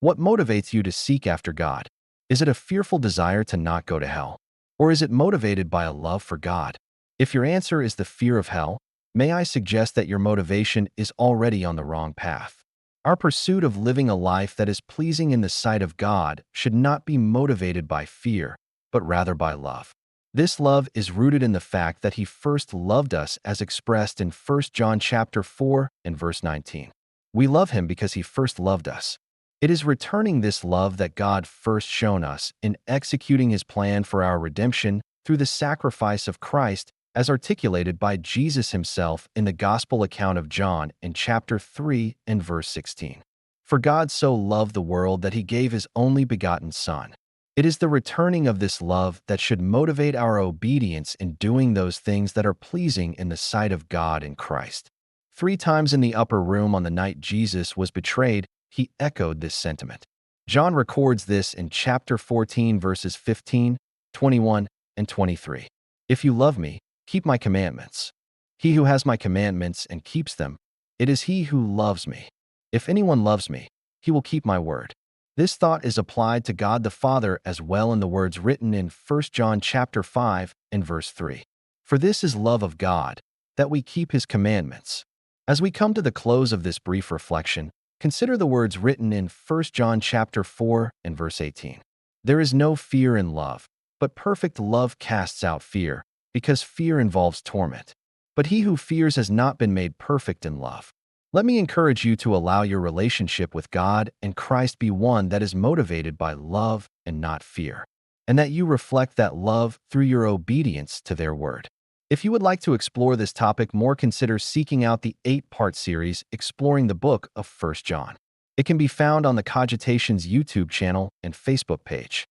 What motivates you to seek after God? Is it a fearful desire to not go to hell? Or is it motivated by a love for God? If your answer is the fear of hell, may I suggest that your motivation is already on the wrong path. Our pursuit of living a life that is pleasing in the sight of God should not be motivated by fear, but rather by love. This love is rooted in the fact that He first loved us as expressed in 1 John chapter 4 and verse 19. We love Him because He first loved us. It is returning this love that God first shown us in executing His plan for our redemption through the sacrifice of Christ as articulated by Jesus Himself in the Gospel account of John in chapter 3 and verse 16. For God so loved the world that He gave His only begotten Son. It is the returning of this love that should motivate our obedience in doing those things that are pleasing in the sight of God in Christ. 3 times in the upper room on the night Jesus was betrayed, He echoed this sentiment. John records this in chapter 14 verses 15, 21, and 23. If you love me, keep my commandments. He who has my commandments and keeps them, it is he who loves me. If anyone loves me, he will keep my word. This thought is applied to God the Father as well in the words written in 1 John chapter 5 and verse 3. For this is love of God, that we keep His commandments. As we come to the close of this brief reflection, consider the words written in 1 John chapter 4 and verse 18. There is no fear in love, but perfect love casts out fear, because fear involves torment. But he who fears has not been made perfect in love. Let me encourage you to allow your relationship with God and Christ be one that is motivated by love and not fear, and that you reflect that love through your obedience to their word. If you would like to explore this topic more, consider seeking out the 8-part series exploring the book of 1 John. It can be found on the Cogitations YouTube channel and Facebook page.